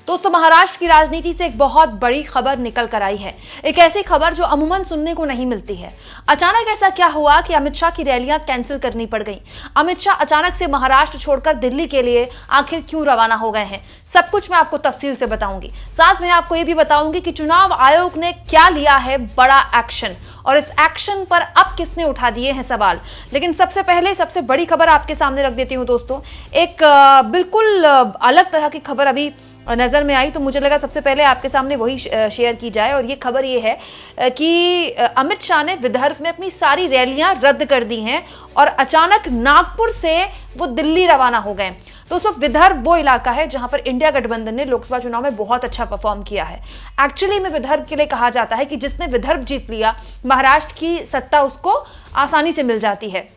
दोस्तों, महाराष्ट्र की राजनीति से एक बहुत बड़ी खबर निकल कर आई है। एक ऐसी खबर जो अमूमन सुनने को नहीं मिलती है। अचानक ऐसा क्या हुआ कि अमित शाह की रैलियां कैंसिल करनी पड़ गई। अमित शाह अचानक से महाराष्ट्र छोड़कर दिल्ली के लिए आखिर क्यों रवाना हो गए हैं, सब कुछ मैं आपको तफसील से बताऊंगी। साथ में आपको यह भी बताऊंगी कि चुनाव आयोग ने क्या लिया है बड़ा एक्शन, और इस एक्शन पर अब किसने उठा दिए हैं सवाल। लेकिन सबसे पहले सबसे बड़ी खबर आपके सामने रख देती हूं दोस्तों। एक बिल्कुल अलग तरह की खबर अभी नजर में आई, तो मुझे लगा सबसे पहले आपके सामने वही शेयर की जाए। और ये खबर ये है कि अमित शाह ने विदर्भ में अपनी सारी रैलियां रद्द कर दी हैं और अचानक नागपुर से वो दिल्ली रवाना हो गए। दोस्तों, विदर्भ वो इलाका है जहां पर इंडिया गठबंधन ने लोकसभा चुनाव में बहुत अच्छा परफॉर्म किया है। एक्चुअली में विदर्भ के लिए कहा जाता है कि जिसने विदर्भ जीत लिया, महाराष्ट्र की सत्ता उसको आसानी से मिल जाती है।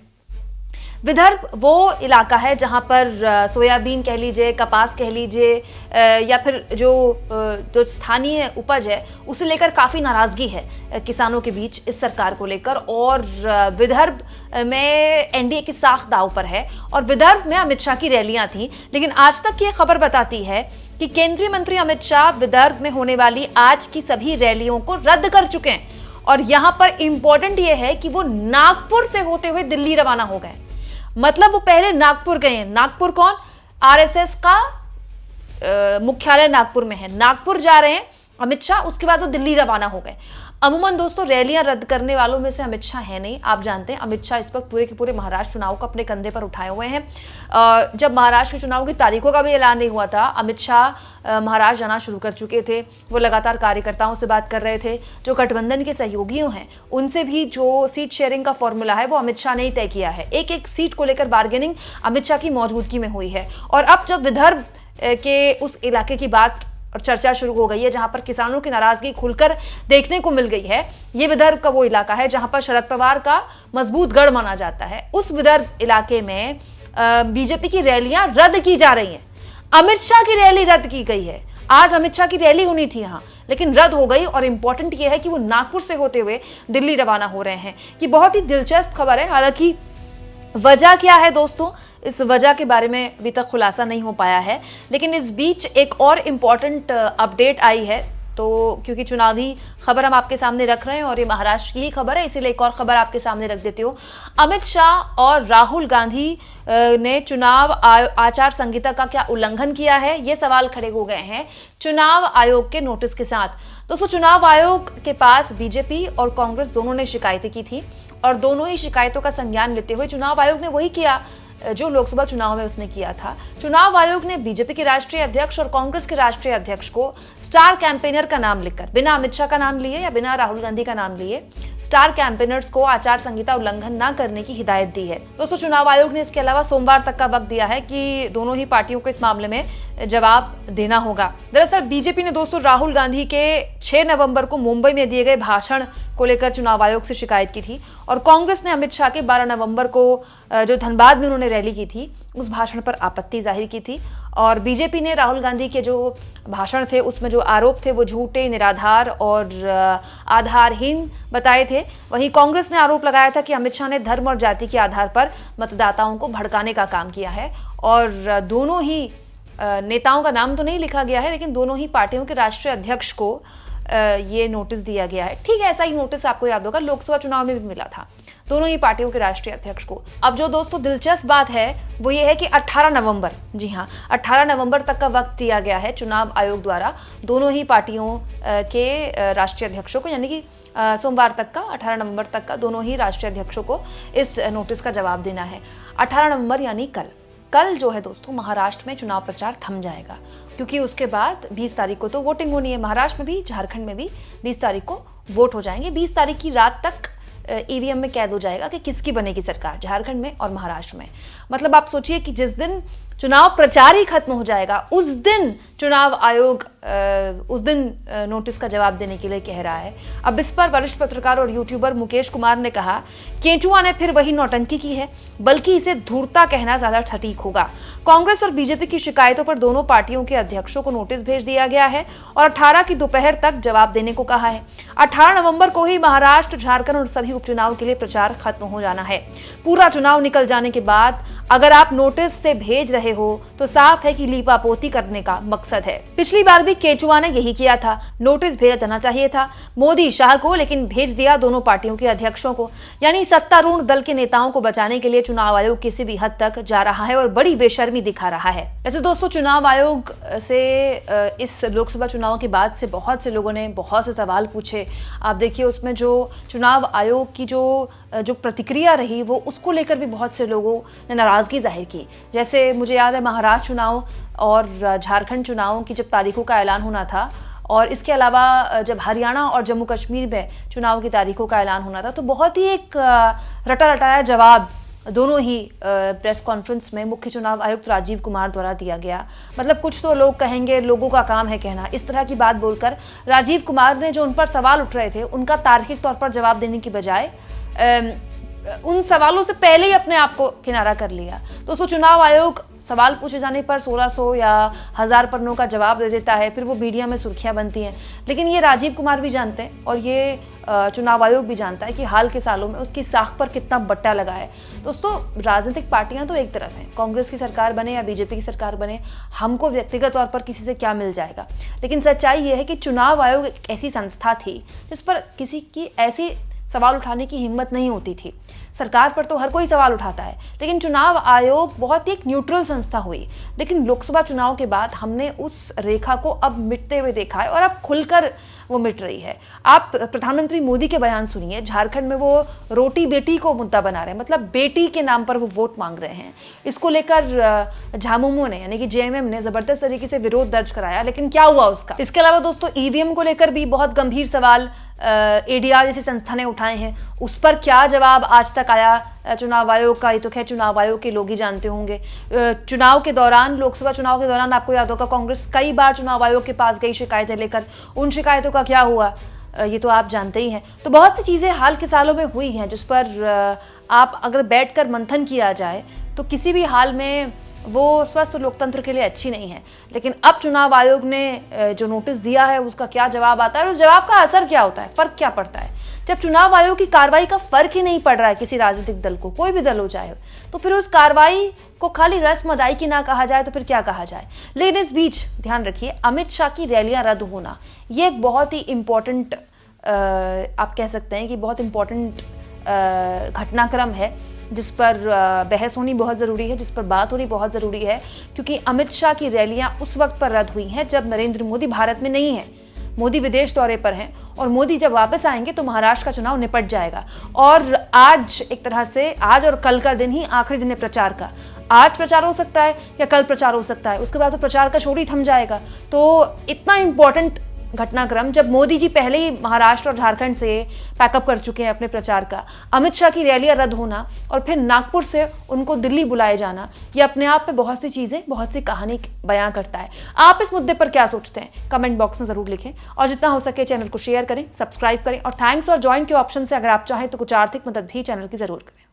विदर्भ वो इलाका है जहां पर सोयाबीन कह लीजिए, कपास कह लीजिए, या फिर जो स्थानीय उपज है उसे लेकर काफ़ी नाराज़गी है किसानों के बीच इस सरकार को लेकर। और विदर्भ में एनडीए की साख दांव पर है और विदर्भ में अमित शाह की रैलियां थी। लेकिन आज तक ये खबर बताती है कि केंद्रीय मंत्री अमित शाह विदर्भ में होने वाली आज की सभी रैलियों को रद्द कर चुके हैं। और यहां पर इंपॉर्टेंट ये है कि वो नागपुर से होते हुए दिल्ली रवाना हो गए। मतलब वो पहले नागपुर गए हैं। नागपुर कौन? आरएसएस का मुख्यालय नागपुर में है। नागपुर जा रहे हैं अमित शाह, उसके बाद वो दिल्ली रवाना हो गए। अमूमन दोस्तों, रैलियां रद्द करने वालों में से अमित शाह है नहीं। आप जानते हैं अमित शाह इस वक्त पूरे के पूरे महाराष्ट्र चुनाव को अपने कंधे पर उठाए हुए हैं। जब महाराष्ट्र चुनाव की तारीखों का भी ऐलान नहीं हुआ था, अमित शाह महाराष्ट्र जाना शुरू कर चुके थे। वो लगातार कार्यकर्ताओं से बात कर रहे थे। जो गठबंधन के सहयोगियों हैं उनसे भी जो सीट शेयरिंग का फॉर्मूला है वो अमित शाह ने ही तय किया है। एक एक सीट को लेकर बार्गेनिंग अमित शाह की मौजूदगी में हुई है। और अब जब विदर्भ के उस इलाके की बात और चर्चा शुरू हो गई है जहां पर किसानों की नाराजगी खुलकर देखने को मिल गई है। ये विदर्भ का वो इलाका है जहां पर शरद पवार का मजबूत गढ़ माना जाता है। उस विदर्भ इलाके में बीजेपी की रैलियां रद्द की जा रही हैं। अमित शाह की रैली रद्द की गई है। आज अमित शाह की रैली होनी थी यहाँ, लेकिन रद्द हो गई। और इंपॉर्टेंट ये है कि वो नागपुर से होते हुए दिल्ली रवाना हो रहे हैं। कि बहुत ही दिलचस्प खबर है। हालांकि वजह क्या है दोस्तों, इस वजह के बारे में अभी तक खुलासा नहीं हो पाया है। लेकिन इस बीच एक और इम्पॉर्टेंट अपडेट आई है। तो क्योंकि चुनावी खबर हम आपके सामने रख रहे हैं और ये महाराष्ट्र की ही खबर है, इसीलिए एक और खबर आपके सामने रख देती हूँ। अमित शाह और राहुल गांधी ने चुनाव आचार संहिता का क्या उल्लंघन किया है, ये सवाल खड़े हो गए हैं चुनाव आयोग के नोटिस के साथ। दोस्तों, चुनाव आयोग के पास बीजेपी और कांग्रेस दोनों ने शिकायतें की थी और दोनों ही शिकायतों का संज्ञान लेते हुए चुनाव आयोग ने वही किया जो लोकसभा चुनाव में उसने किया था। चुनाव आयोग ने बीजेपी के राष्ट्रीय अध्यक्ष और कांग्रेस के राष्ट्रीय अध्यक्ष को स्टार कैंपेनर का नाम लिखकर, बिना अमित शाह का नाम लिए या बिना राहुल गांधी का नाम लिए, स्टार कैंपेनर्स को आचार संहिता उल्लंघन न करने की हिदायत दी है। दोस्तों, चुनाव आयोग ने इसके अलावा सोमवार तक का वक्त दिया है कि दोनों ही पार्टियों को इस मामले में जवाब देना होगा। दरअसल बीजेपी ने दोस्तों राहुल गांधी के 6 नवंबर को मुंबई में दिए गए भाषण को लेकर चुनाव आयोग से शिकायत की थी और कांग्रेस ने अमित शाह के 12 नवंबर को जो धनबाद में उन्होंने रैली की थी उस भाषण पर आपत्ति जाहिर की थी। और बीजेपी ने राहुल गांधी के जो भाषण थे उसमें जो आरोप थे वो झूठे, निराधार और आधारहीन बताए थे। वहीं कांग्रेस ने आरोप लगाया था कि अमित शाह ने धर्म और जाति के आधार पर मतदाताओं को भड़काने का काम किया है। और दोनों ही नेताओं का नाम तो नहीं लिखा गया है, लेकिन दोनों ही पार्टियों के राष्ट्रीय अध्यक्ष को ये नोटिस दिया गया है। ठीक है, ऐसा ही नोटिस आपको याद होगा लोकसभा चुनाव में भी मिला था दोनों ही पार्टियों के राष्ट्रीय अध्यक्ष को। अब जो दोस्तों दिलचस्प बात है वो ये है कि 18 नवंबर, जी हाँ, 18 नवंबर तक का वक्त दिया गया है चुनाव आयोग द्वारा दोनों ही पार्टियों के राष्ट्रीय अध्यक्षों को, यानी कि सोमवार तक का, 18 नवंबर तक का दोनों ही राष्ट्रीय अध्यक्षों को इस नोटिस का जवाब देना है। 18 नवंबर यानी कल जो है दोस्तों महाराष्ट्र में चुनाव प्रचार थम जाएगा, क्योंकि उसके बाद 20 तारीख को तो वोटिंग होनी है। महाराष्ट्र में भी, झारखंड में भी 20 तारीख को वोट हो जाएंगे। 20 तारीख की रात तक ईवीएम में कैद हो जाएगा कि किसकी बनेगी सरकार, झारखंड में और महाराष्ट्र में। मतलब आप सोचिए कि जिस दिन चुनाव प्रचार ही खत्म हो जाएगा उस दिन चुनाव आयोग उस दिन नोटिस का जवाब देने के लिए कह रहा है। अब इस पर वरिष्ठ पत्रकार और यूट्यूबर मुकेश कुमार ने कहा, केंचुआ ने फिर वही नौटंकी की है, बल्कि इसे धूर्ता कहना ज्यादा सटीक होगा। कांग्रेस और बीजेपी की शिकायतों पर दोनों पार्टियों के अध्यक्षों को नोटिस भेज दिया गया है और 18 की दोपहर तक जवाब देने को कहा है। 18 नवंबर को ही महाराष्ट्र, झारखंड और सभी उपचुनाव के लिए प्रचार खत्म हो जाना है। पूरा चुनाव निकल जाने के बाद अगर आप नोटिस से भेज रहे रहे हो तो साफ है कि लीपापोती करने का मकसद है। पिछली बार भी केजुआ ने यही किया था, नोटिस भेजा जाना चाहिए था मोदी शाह को, लेकिन भेज दिया दोनों पार्टियों के अध्यक्षों को। यानी सत्तारूढ़ दल के नेताओं को बचाने के लिए चुनाव आयोग किसी भी हद तक जा रहा है और बड़ी बेशर्मी दिखा रहा है। वैसे दोस्तों, चुनाव आयोग से इस लोकसभा चुनाव के बाद से बहुत से लोगों ने बहुत से सवाल पूछे। आप देखिए, उसमें जो चुनाव आयोग की जो प्रतिक्रिया रही वो उसको लेकर भी बहुत से लोगों ने नाराज़गी जाहिर की। जैसे मुझे याद है महाराष्ट्र चुनाव और झारखंड चुनाव की जब तारीखों का ऐलान होना था, और इसके अलावा जब हरियाणा और जम्मू कश्मीर में चुनाव की तारीखों का ऐलान होना था, तो बहुत ही एक रटा रटाया जवाब दोनों ही प्रेस कॉन्फ्रेंस में मुख्य चुनाव आयुक्त राजीव कुमार द्वारा दिया गया। मतलब कुछ तो लोग कहेंगे लोगों का काम है कहना, इस तरह की बात बोलकर राजीव कुमार ने जो उन पर सवाल उठ रहे थे उनका तार्किक तौर पर जवाब देने की बजाय उन सवालों से पहले ही अपने आप को किनारा कर लिया। दोस्तों, चुनाव आयोग सवाल पूछे जाने पर 1600 या 1000 पन्नों का जवाब दे देता है, फिर वो मीडिया में सुर्खियां बनती हैं। लेकिन ये राजीव कुमार भी जानते हैं और ये चुनाव आयोग भी जानता है कि हाल के सालों में उसकी साख पर कितना बट्टा लगा है। दोस्तों, राजनीतिक पार्टियां तो एक तरफ हैं, कांग्रेस की सरकार बने या बीजेपी की सरकार बने, हमको व्यक्तिगत तौर पर किसी से क्या मिल जाएगा। लेकिन सच्चाई ये है कि चुनाव आयोग एक ऐसी संस्था थी जिस पर किसी की ऐसी सवाल उठाने की हिम्मत नहीं होती थी। सरकार पर तो हर कोई सवाल उठाता है, लेकिन चुनाव आयोग बहुत ही एक न्यूट्रल संस्था हुई। लेकिन लोकसभा चुनाव के बाद हमने उस रेखा को अब मिटते हुए देखा है और अब खुलकर वो मिट रही है। आप प्रधानमंत्री मोदी के बयान सुनिए, झारखंड में वो रोटी बेटी को मुद्दा बना रहे हैं, मतलब बेटी के नाम पर वो वोट मांग रहे हैं। इसको लेकर झामुमो ने यानी कि जेएमएम ने जबरदस्त तरीके से विरोध दर्ज कराया, लेकिन क्या हुआ उसका। इसके अलावा दोस्तों, ईवीएम को लेकर भी बहुत गंभीर सवाल एडीआर जैसी संस्था ने उठाए हैं, उस पर क्या जवाब आज तक आया चुनाव आयोग का, ये तो खैर चुनाव आयोग के लोग ही जानते होंगे। चुनाव के दौरान, लोकसभा चुनाव के दौरान आपको याद होगा कांग्रेस कई बार चुनाव आयोग के पास गई शिकायतें लेकर, उन शिकायतों का क्या हुआ ये तो आप जानते ही हैं। तो बहुत सी चीज़ें हाल के सालों में हुई हैं जिस पर आप अगर बैठकर मंथन किया जाए तो किसी भी हाल में वो स्वस्थ लोकतंत्र के लिए अच्छी नहीं है। लेकिन अब चुनाव आयोग ने जो नोटिस दिया है उसका क्या जवाब आता है और उस जवाब का असर क्या होता है, फर्क क्या पड़ता है। जब चुनाव आयोग की कार्रवाई का फर्क ही नहीं पड़ रहा है किसी राजनीतिक दल को, कोई भी दल हो चाहे, तो फिर उस कार्रवाई को खाली रस्म अदायगी ना कहा जाए तो फिर क्या कहा जाए। लेकिन इस बीच ध्यान रखिए, अमित शाह की रैलियां रद्द होना ये एक बहुत ही इम्पोर्टेंट, आप कह सकते हैं कि बहुत इम्पोर्टेंट घटनाक्रम है जिस पर बहस होनी बहुत ज़रूरी है, जिस पर बात होनी बहुत ज़रूरी है। क्योंकि अमित शाह की रैलियां उस वक्त पर रद्द हुई हैं जब नरेंद्र मोदी भारत में नहीं है, मोदी विदेश दौरे पर हैं, और मोदी जब वापस आएंगे तो महाराष्ट्र का चुनाव निपट जाएगा। और आज एक तरह से आज और कल का दिन ही आखिरी दिन है प्रचार का। आज प्रचार हो सकता है या कल प्रचार हो सकता है, उसके बाद तो प्रचार का शोर ही थम जाएगा। तो इतना इम्पोर्टेंट घटनाक्रम जब मोदी जी पहले ही महाराष्ट्र और झारखंड से पैकअप कर चुके हैं अपने प्रचार का, अमित शाह की रैलियां रद्द होना और फिर नागपुर से उनको दिल्ली बुलाए जाना, ये अपने आप में बहुत सी चीज़ें, बहुत सी कहानी बयां करता है। आप इस मुद्दे पर क्या सोचते हैं कमेंट बॉक्स में ज़रूर लिखें, और जितना हो सके चैनल को शेयर करें, सब्सक्राइब करें, और थैंक्स और ज्वाइन के ऑप्शन से अगर आप चाहें तो कुछ आर्थिक मदद भी चैनल की ज़रूर करें।